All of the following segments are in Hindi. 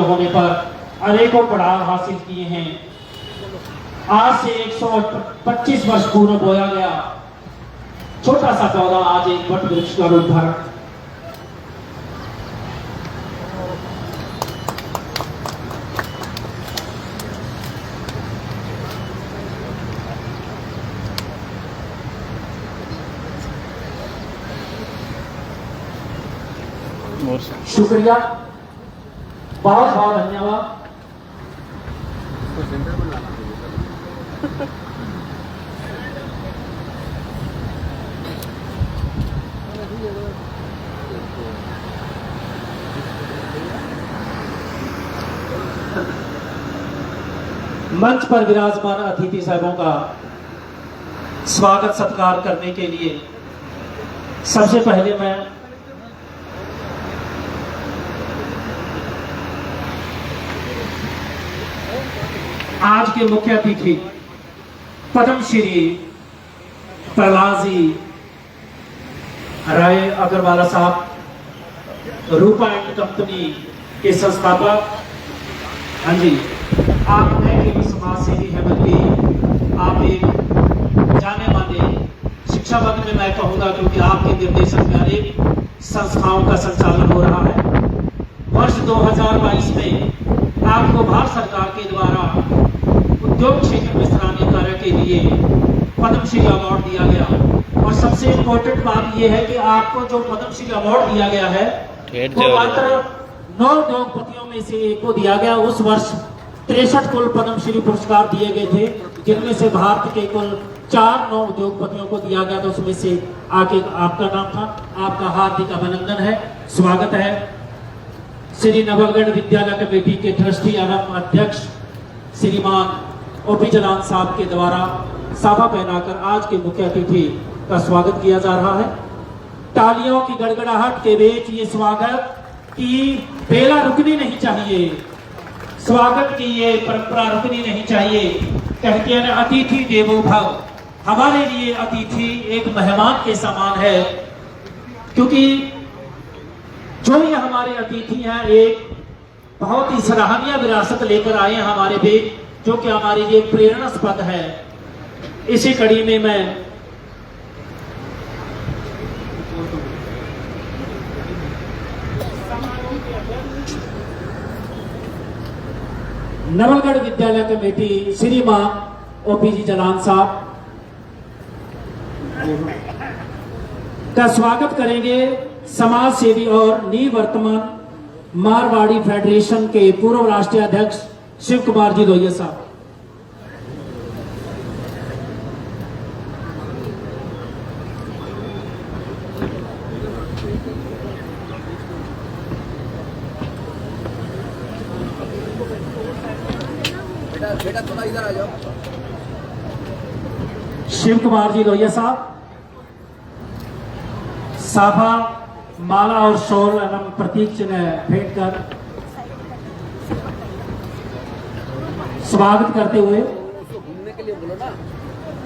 होने पर अनेकों पड़ाव हासिल किए हैं। आज से 125 वर्ष पूर्व बोया गया छोटा सा पौधा आज एक वट वृक्ष का रूप धारण। शुक्रिया, बहुत बहुत धन्यवाद। मंच पर विराजमान अतिथि साहबों का स्वागत सत्कार करने के लिए सबसे पहले मैं आज के मुख्य अतिथि पद्मश्री प्रहलाद जी राय अग्रवाला साहब, रूपा एंड कंपनी के संस्थापक। हाँ जी, आप नए समाज सेवी है, बल्कि आप एक जाने माने शिक्षा वर्ग में मैं कहूँगा, क्योंकि आपके निर्देशन में अनेक संस्थाओं का संचालन हो रहा है। वर्ष 2022 में आपको भारत सरकार के द्वारा उद्योग क्षेत्र में सराहनीय कार्य के लिए पद्मश्री अवार्ड दिया गया। और सबसे इम्पोर्टेंट बात यह है कि आपको जो पद्मश्री अवार्ड दिया गया है वो मात्र 9 उद्योगपतियों में से एक को दिया गया। उस वर्ष 63 कुल पद्मश्री पुरस्कार दिए गए थे, जिनमें से भारत के कुल 9 उद्योगपतियों को दिया गया था। उसमें से आके आपका नाम था। आपका हार्दिक अभिनंदन है, स्वागत है। श्री नवलगढ़ विद्यालय कमेटी के ट्रस्टी एवं अध्यक्ष श्रीमान ओपी जलान साहब के द्वारा साफा पहनाकर आज के मुख्य अतिथि का स्वागत किया जा रहा है। तालियों की गड़गड़ाहट के बीच ये स्वागत की बेला रुकनी नहीं चाहिए, स्वागत की ये परंपरा रुकनी नहीं चाहिए। कहते हैं अतिथि देवो भव, हमारे लिए अतिथि एक मेहमान के समान है, क्योंकि जो ये हमारे अतिथि हैं एक बहुत ही सराहनीय विरासत लेकर आए हैं हमारे बीच, जो कि हमारे लिए प्रेरणास्पद है। इसी कड़ी में मैं नवलगढ़ विद्यालय कमेटी श्रीमान ओपी जी जलान साहब का स्वागत करेंगे। समाज सेवी और निवर्तमान मारवाड़ी फेडरेशन के पूर्व राष्ट्रीय अध्यक्ष शिव कुमार जी लोहिया साहब। बेटा थोड़ा इधर आ जाओ। शिव कुमार जी लोहिया साहब साफा, माला और शॉल एवं प्रतीक चिन्ह भेंट कर स्वागत करते हुए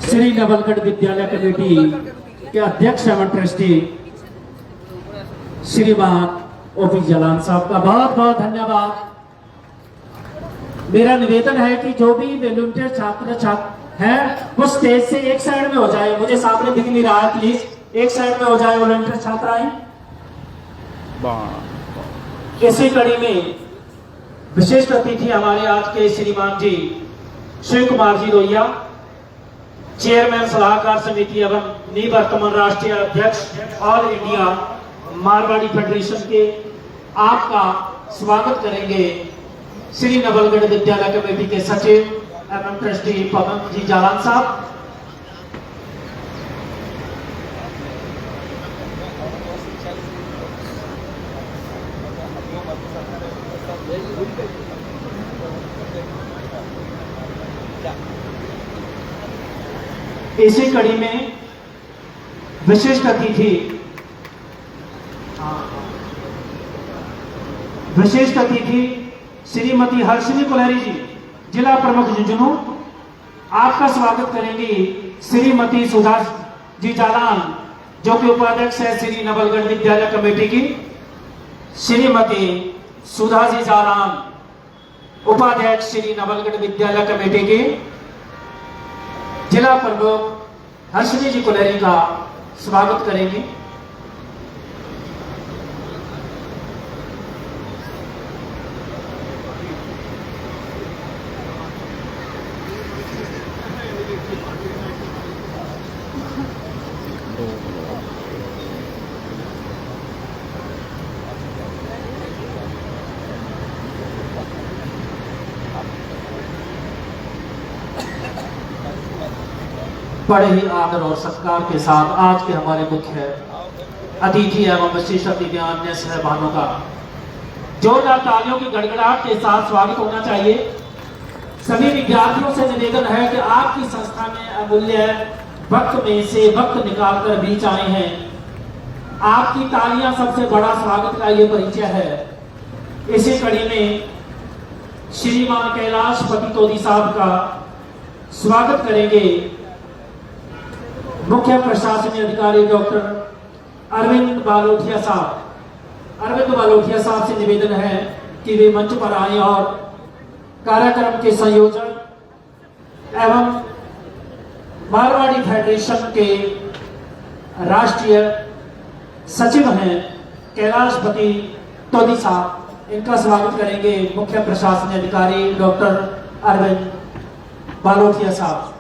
श्री नवलगढ़ विद्यालय कमेटी के अध्यक्ष एवं ट्रस्टी श्रीमान ओपी जलान साहब का बहुत बहुत धन्यवाद। मेरा निवेदन है कि जो भी वॉलंटियर छात्र हैं वो स्टेज से एक साइड में हो जाए, मुझे सामने दिख नहीं रहा है, प्लीज एक साइड में हो जाए वॉलंटियर छात्र आए। इसी कड़ी में विशिष्ट अतिथि हमारे आज के श्रीमान जी शिव कुमार जी लोहिया, चेयरमैन सलाहकार समिति एवं निवर्तमान राष्ट्रीय अध्यक्ष ऑल इंडिया मारवाड़ी फेडरेशन के, आपका स्वागत करेंगे श्री नवलगढ़ विद्यालय कमेटी के सचिव एवं ट्रस्टी पवन जी जालान साहब। इसी कड़ी में विशिष्ट अतिथि श्रीमती हर्षिनी कुलहरी जी, जिला प्रमुख झुंझुनू, आपका स्वागत करेंगी श्रीमती सुधा जी जालान, जो कि उपाध्यक्ष है श्री नवलगढ़ विद्यालय कमेटी की। श्रीमती सुधा जी जालान उपाध्यक्ष श्री नवलगढ़ विद्यालय कमेटी के जिला प्रमुख हर्षनी जी कुलहरी का स्वागत करेंगे। बड़े ही आदर और सत्कार के साथ आज के हमारे मुख्य अतिथि एवं विशिष्ट अतिथि अन्य सहभागियों का जोरदार तालियों की गड़गड़ाहट के साथ स्वागत होना चाहिए। सभी विद्यार्थियों से निवेदन है कि आपकी संस्था में अमूल्य वक्त में से वक्त निकालकर बीच आए हैं। आपकी तालियां सबसे बड़ा स्वागत का ये परिचय है। इसी कड़ी में श्रीमान कैलाश पति तोदी साहब का स्वागत करेंगे मुख्य प्रशासनिक अधिकारी डॉक्टर अरविंद बालोठिया साहब से निवेदन है कि वे मंच पर आए और कार्यक्रम के संयोजक एवं मारवाड़ी फेडरेशन के राष्ट्रीय सचिव हैं कैलाश पति तोदी साहब, इनका स्वागत करेंगे मुख्य प्रशासनिक अधिकारी डॉक्टर अरविंद बालोठिया साहब।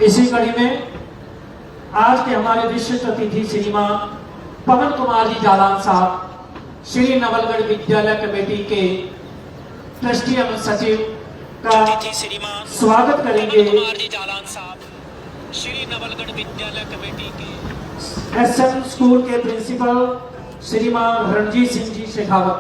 इसी कड़ी में आज के हमारे विशिष्ट अतिथि श्रीमान पवन कुमार जी जालान साहब, श्री नवलगढ़ विद्यालय कमेटी के ट्रस्टी एवं सचिव का स्वागत करेंगे। श्री नवलगढ़ विद्यालय कमेटी के एसएम स्कूल के प्रिंसिपल श्रीमान रणजीत सिंह जी शेखावत।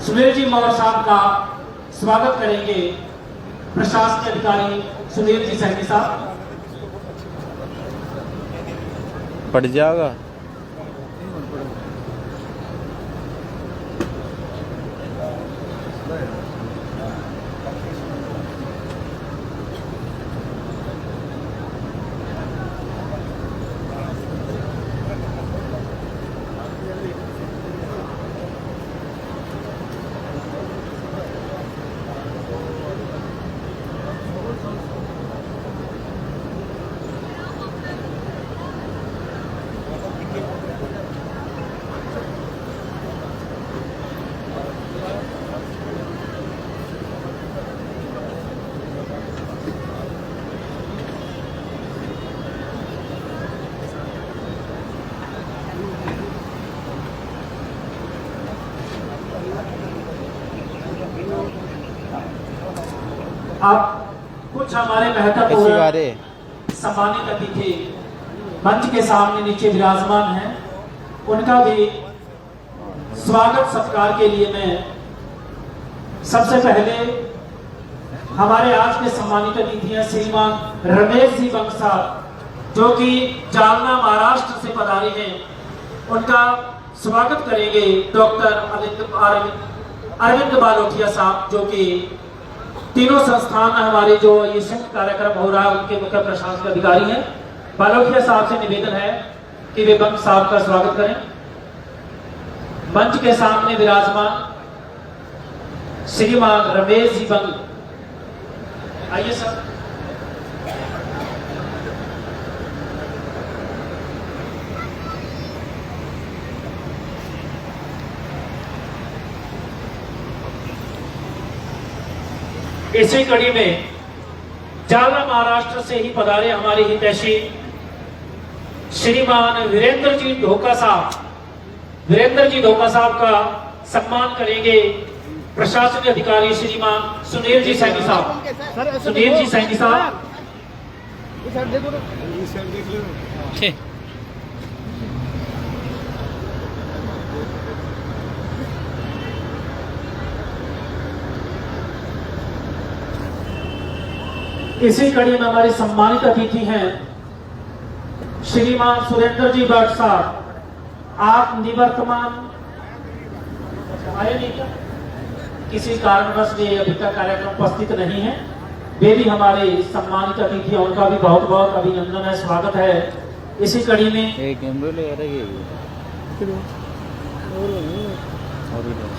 सुनील जी मौर्य साहब का स्वागत करेंगे प्रशासनिक अधिकारी सुनील जी सैनी साहब। पड़ जाएगा। अब कुछ हमारे महत्वपूर्ण सम्मानित अतिथि मंच के सामने नीचे विराजमान हैं, उनका भी स्वागत सत्कार के लिए मैं सबसे पहले हमारे आज के सम्मानित अतिथि हैं श्रीमान रमेश जी बंग साहब, जो कि जालना महाराष्ट्र से पधारे हैं, उनका स्वागत करेंगे डॉक्टर अरविंद बालोठिया साहब, जो कि तीनों संस्थान में हमारे जो ये संयुक्त कार्यक्रम हो रहा है उनके मुख्य प्रशासनिक अधिकारी हैं। बालोठिया साहब से निवेदन है कि वे बंग साहब का स्वागत करें। मंच के सामने विराजमान श्रीमान रमेश जी बंग, आइए सर। इसी कड़ी में जालना महाराष्ट्र से ही पधारे हमारे हितैषी श्रीमान वीरेंद्र जी धोखा साहब का सम्मान करेंगे प्रशासनिक अधिकारी श्रीमान सुनील जी सैनी साहब, सुनील जी सैनी साहब। इसी कड़ी में हमारे सम्मानित अतिथि हैं श्रीमान सुरेंद्र जी भट्ट साहब। आप निवर्तमान आए नहीं क्या? किसी कारणवश वे अभी तक कार्यक्रम उपस्थित नहीं है। वे भी हमारे सम्मानित अतिथि हैं, उनका भी बहुत बहुत अभिनंदन है, स्वागत है। इसी कड़ी में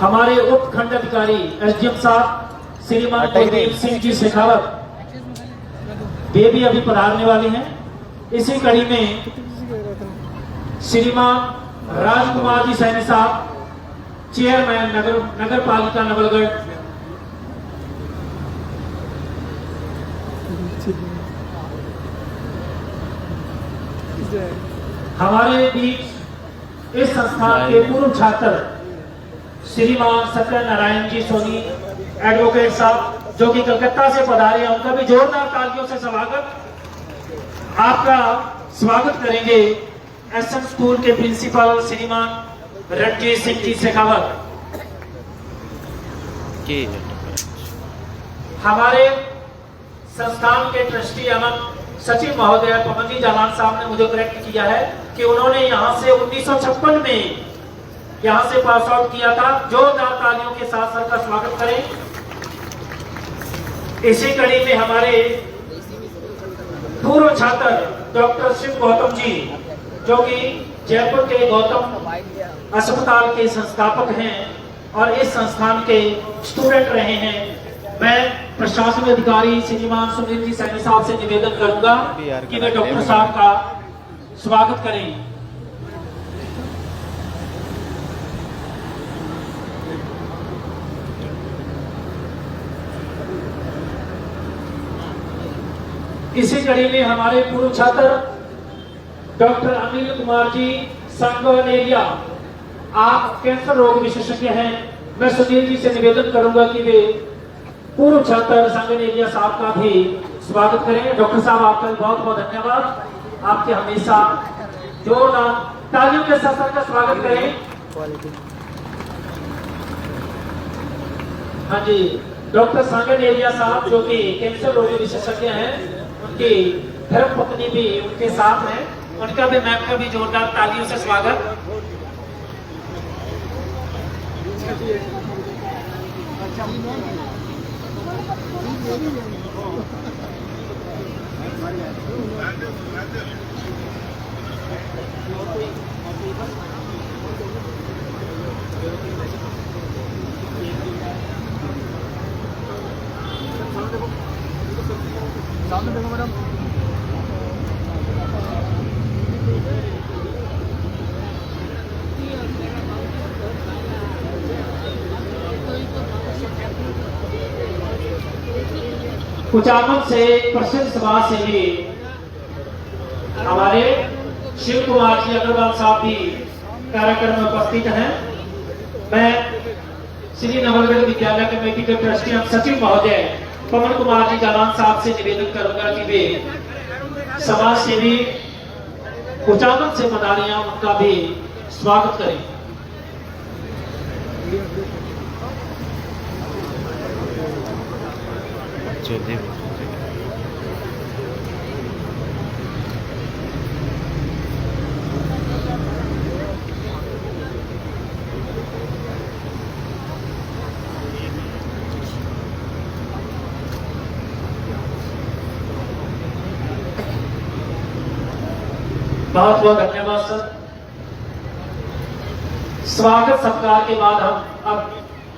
हमारे उप खंड अधिकारी एसडीएम साहब श्रीमान कुलदीप सिंह जी शेखावत, वे भी अभी पधारने वाले हैं। इसी कड़ी में श्रीमान राजकुमार जी सैनी साहब, चेयरमैन नगर पालिका नवलगढ़। हमारे बीच इस संस्थान के पूर्व छात्र श्रीमान सत्यनारायण जी सोनी एडवोकेट साहब, जो कि कलकत्ता से पधारे हैं, उनका भी जोरदार तालियों से स्वागत। आपका स्वागत करेंगे एसएम स्कूल के प्रिंसिपल श्रीमान रणजीत सिंह जी शेखावत। हमारे संस्थान के ट्रस्टी एवं सचिव महोदय पवन जी जालान साहब ने मुझे करेक्ट किया है कि उन्होंने यहाँ से 1956 में यहाँ से पास आउट किया था। जोरदार तालियों के साथ सर का स्वागत करें। इसी कड़ी में हमारे पूर्व छात्र डॉक्टर शिव गौतम जी, जो कि जयपुर के गौतम अस्पताल के संस्थापक हैं और इस संस्थान के स्टूडेंट रहे हैं। मैं प्रशासनिक अधिकारी श्रीमान सुनील जी सैनी साहब से निवेदन करूंगा कि वे डॉक्टर साहब का स्वागत करें। इसी कड़ी में हमारे पूर्व छात्र डॉक्टर अनिल कुमार जी संगनेरिया, आप कैंसर रोग विशेषज्ञ हैं। मैं सुनील जी से निवेदन करूंगा कि वे पूर्व छात्र संगनेरिया साहब का भी स्वागत करें। डॉक्टर साहब, आपका बहुत बहुत धन्यवाद। आपके हमेशा जोरदार तालियों के साथ सर का स्वागत करें। हाँ जी, डॉक्टर संगनेरिया साहब जो कि कैंसर रोग विशेषज्ञ हैं, उनकी धर्मपत्नी भी उनके साथ हैं, उनका भी मैम का भी जोरदार तालियों से स्वागत। सामने देखो मैडम। कुचामन से प्रसिद्ध समाज सेवी हमारे शिव कुमार जी अग्रवाल साहब भी कार्यक्रम में उपस्थित हैं। मैं श्री नवलगढ़ विद्यालय कमेटी के ट्रस्टी एवं सचिव महोदय पवन कुमार जी जालान साहब से निवेदन करूंगा कि वे समाज सेवी कुचामन से पधारियां, उनका भी स्वागत करें। बहुत बहुत धन्यवाद सर। स्वागत सत्कार के बाद हम अब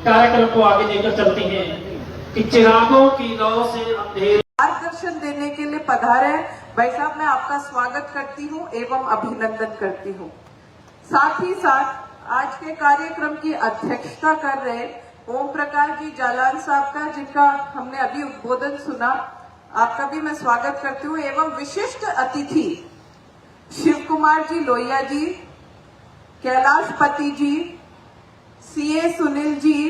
कार्यक्रम को आगे लेकर चलते हैं कि चिरागों की लौ से अंधेरे मार्गदर्शन देने के लिए पधारे। भाई साहब, मैं आपका स्वागत करती हूं एवं अभिनंदन करती हूं। साथ ही साथ आज के कार्यक्रम की अध्यक्षता कर रहे ओम प्रकाश जी जालान साहब का, जिनका हमने अभी उद्बोधन सुना, आपका भी मैं स्वागत करती हूँ। एवं विशिष्ट अतिथि शिव कुमार जी लोहिया जी, कैलाश पति जी, सीए सुनील जी,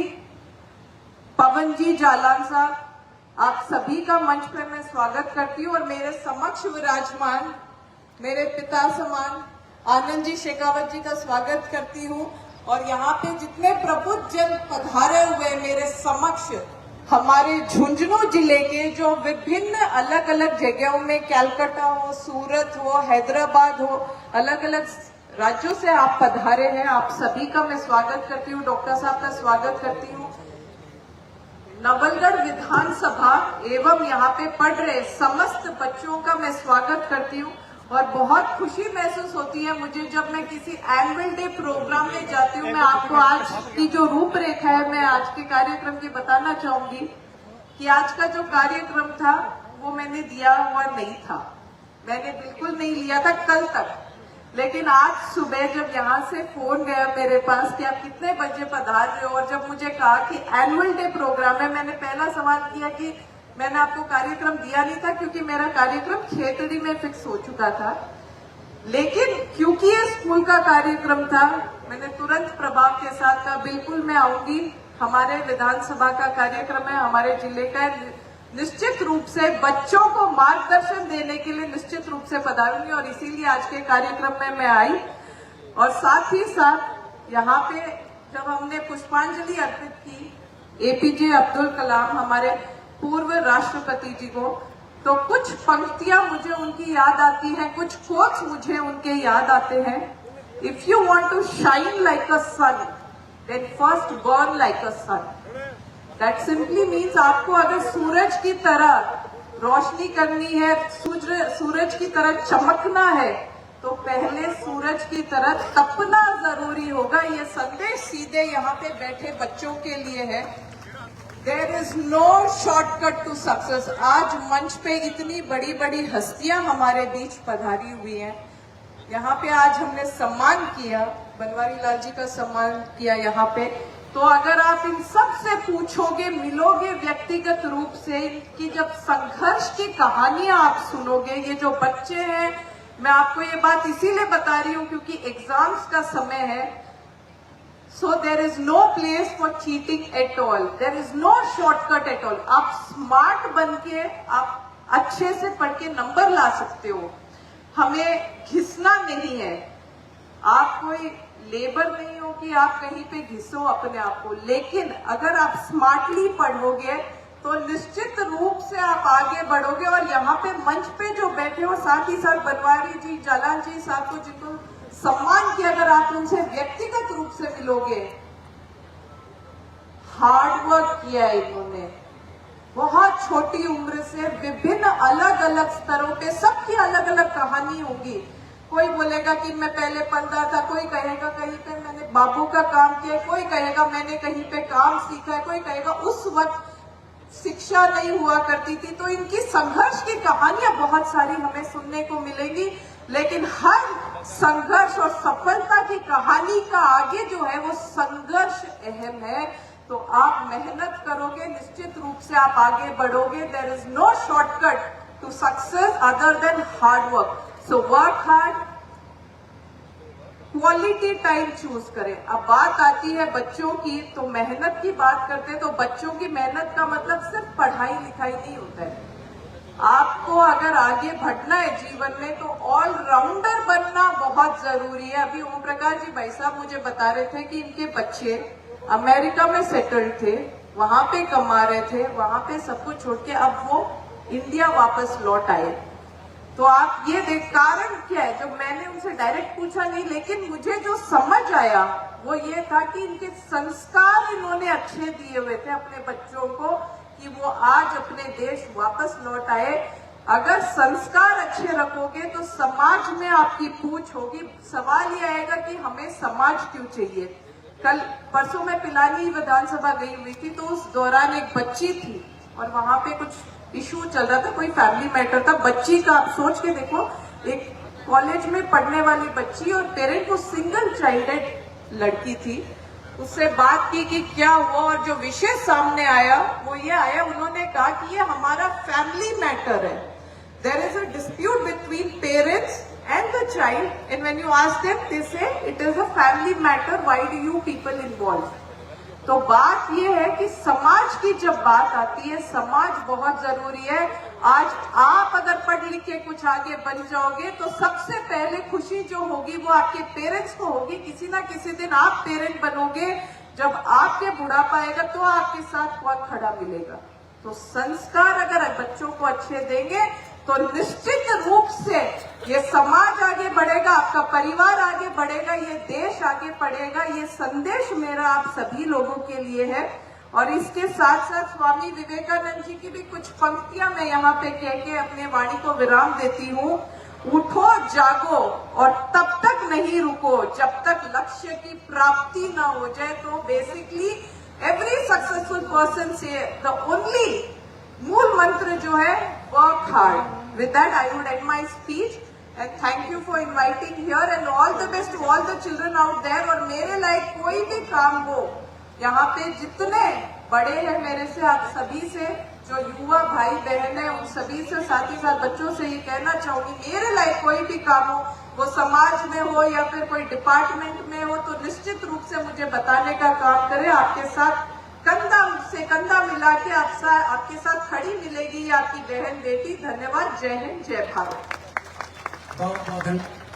पवन जी जालान साहब, आप सभी का मंच पर मैं स्वागत करती हूँ और मेरे समक्ष विराजमान मेरे पिता समान आनंद जी शेखावत जी का स्वागत करती हूँ। और यहाँ पे जितने प्रबुद्ध जन पधारे हुए मेरे समक्ष, हमारे झुंझुनू जिले के जो विभिन्न अलग अलग जगहों में, कैलकाटा हो, सूरत हो, हैदराबाद हो, अलग अलग राज्यों से आप पधारे हैं, आप सभी का मैं स्वागत करती हूँ। डॉक्टर साहब का स्वागत करती हूँ। नवलगढ़ विधानसभा एवं यहाँ पे पढ़ रहे समस्त बच्चों का मैं स्वागत करती हूँ। और बहुत खुशी महसूस होती है मुझे जब मैं किसी एनुअल डे प्रोग्राम में जाती हूँ। मैं आपको आज की जो रूपरेखा है, मैं आज के कार्यक्रम की बताना चाहूंगी कि आज का जो कार्यक्रम था वो मैंने दिया हुआ नहीं था, मैंने बिल्कुल नहीं लिया था कल तक। लेकिन आज सुबह जब यहाँ से फोन गया मेरे पास कि आप कितने बजे पधार रहे हो, और जब मुझे कहा कि एनुअल डे प्रोग्राम है, मैंने पहला सवाल किया कि मैंने आपको कार्यक्रम दिया नहीं था, क्योंकि मेरा कार्यक्रम खेतड़ी में फिक्स हो चुका था। लेकिन क्योंकि ये स्कूल का कार्यक्रम था, मैंने तुरंत प्रभाव के साथ कहा बिल्कुल मैं आऊंगी। हमारे विधानसभा का कार्यक्रम है, हमारे जिले का, निश्चित रूप से बच्चों को मार्गदर्शन देने के लिए निश्चित रूप से पधारूंगी। और इसीलिए आज के कार्यक्रम में मैं आई। और साथ ही साथ यहाँ पे जब हमने पुष्पांजलि अर्पित की एपीजे अब्दुल कलाम, हमारे पूर्व राष्ट्रपति जी को, तो कुछ पंक्तियां मुझे उनकी याद आती हैं, कुछ कोट्स मुझे उनके याद आते हैं। If you want to shine like a sun, then first burn like a sun. That simply means आपको अगर सूरज की तरह रोशनी करनी है, सूरज की तरह चमकना है, तो पहले सूरज की तरह तपना जरूरी होगा। ये संदेश सीधे यहाँ पे बैठे बच्चों के लिए है। There is no shortcut to success। आज मंच पे इतनी बड़ी बड़ी हस्तियां हमारे बीच पधारी हुई हैं। यहाँ पे आज हमने सम्मान किया, बनवारी लाल जी का सम्मान किया यहाँ पे। तो अगर आप इन सब से पूछोगे, मिलोगे व्यक्तिगत रूप से, इनकी जब संघर्ष की कहानियां आप सुनोगे, ये जो बच्चे हैं, मैं आपको ये बात इसीलिए बता रही हूँ क्योंकि एग्जाम्स का समय है। So there is no place for cheating at all. There is no shortcut at all. आप स्मार्ट बन के आप अच्छे से पढ़ के नंबर ला सकते हो, हमें घिसना नहीं है। आप कोई लेबर नहीं हो कि आप कहीं पे घिसो अपने आप को, लेकिन अगर आप स्मार्टली पढ़ोगे तो निश्चित रूप से आप आगे बढ़ोगे। और यहाँ पे मंच पे जो बैठे हो, साथ ही साथ बनवारी जी, जालान जी साहब को, जिनको सम्मान किया, अगर आप उनसे व्यक्तिगत रूप से मिलोगे, हार्ड वर्क किया है इन्होंने बहुत छोटी उम्र से, विभिन्न अलग अलग स्तरों पे, सबकी अलग अलग कहानी होगी। कोई बोलेगा कि मैं पहले पढ़ रहा था, कोई कहेगा कहीं पे मैंने बाबू का काम किया, कोई कहेगा मैंने कहीं पे काम सीखा है, कोई कहेगा उस वक्त शिक्षा नहीं हुआ करती थी। तो इनकी संघर्ष की कहानियां बहुत सारी हमें सुनने को मिलेंगी, लेकिन हर संघर्ष और सफलता की कहानी का आगे जो है वो संघर्ष अहम है। तो आप मेहनत करोगे, निश्चित रूप से आप आगे बढ़ोगे। There is no shortcut to success other than hard work. So work hard, quality time choose करें। अब बात आती है बच्चों की, तो मेहनत की बात करते हैं, तो बच्चों की मेहनत का मतलब सिर्फ पढ़ाई लिखाई नहीं होता है। आपको अगर आगे बढ़ना है जीवन में, तो ऑलराउंडर बनना बहुत जरूरी है। अभी ओम प्रकाश जी भाई साहब मुझे बता रहे थे कि इनके बच्चे अमेरिका में सेटल्ड थे, वहां पे कमा रहे थे, वहां पे सब कुछ छोड़ के अब वो इंडिया वापस लौट आए। तो आप ये देख, कारण क्या है, जो मैंने उनसे डायरेक्ट पूछा नहीं, लेकिन मुझे जो समझ आया वो ये था कि इनके संस्कार इन्होंने अच्छे दिए हुए थे अपने बच्चों को, कि वो आज अपने देश वापस लौट आए। अगर संस्कार अच्छे रखोगे तो समाज में आपकी पूछ होगी। सवाल ये आएगा कि हमें समाज क्यों चाहिए। कल परसों मैं पिलानी विधानसभा गई हुई थी, तो उस दौरान एक बच्ची थी और वहां पे कुछ इशू चल रहा था, कोई फैमिली मैटर था। बच्ची का आप सोच के देखो, एक कॉलेज में पढ़ने वाली बच्ची और पेरेंट को सिंगल चाइल्डेड लड़की थी। उससे बात की कि क्या हुआ, और जो विषय सामने आया वो ये आया, उन्होंने कहा कि ये हमारा फैमिली मैटर है। There is a dispute between parents and the child, and when you ask them they say it is a family matter, why do you people involve. तो बात ये है कि समाज की जब बात आती है, समाज बहुत जरूरी है। आज आप अगर पढ़ लिख के कुछ आगे बन जाओगे तो सबसे पहले खुशी जो होगी वो आपके पेरेंट्स को होगी। किसी ना किसी दिन आप पेरेंट बनोगे, जब आपके बुढ़ापा आएगा तो आपके साथ कौन खड़ा मिलेगा। तो संस्कार अगर बच्चों को अच्छे देंगे तो निश्चित रूप से ये समाज आगे बढ़ेगा, आपका परिवार आगे बढ़ेगा, ये देश आगे बढ़ेगा। ये संदेश मेरा आप सभी लोगों के लिए है। और इसके साथ साथ स्वामी विवेकानंद जी की भी कुछ पंक्तियां मैं यहाँ पे कह के अपने वाणी को विराम देती हूँ। उठो जागो और तब तक नहीं रुको जब तक लक्ष्य की प्राप्ति ना हो जाए। तो बेसिकली एवरी सक्सेसफुल पर्सन से द ओनली मूल मंत्र जो है work hard. With that I would end my speech and thank you for inviting here and all the best to all the children out there. और मेरे लायक कोई भी काम हो, यहाँ पे जितने बड़े हैं मेरे से, आप सभी से, जो युवा भाई बहन है, उन सभी से, साथ ही साथ बच्चों से ये कहना चाहूंगी, मेरे लायक कोई भी काम हो, वो समाज में हो या फिर कोई डिपार्टमेंट में हो, तो निश्चित रूप से मुझे बताने का काम करें। आपके साथ कंधा से कंधा मिला के आपके साथ खड़ी मिलेगी आपकी बहन बेटी। धन्यवाद। जय हिंद, जय भारत। बहुत बहुत धन्यवाद।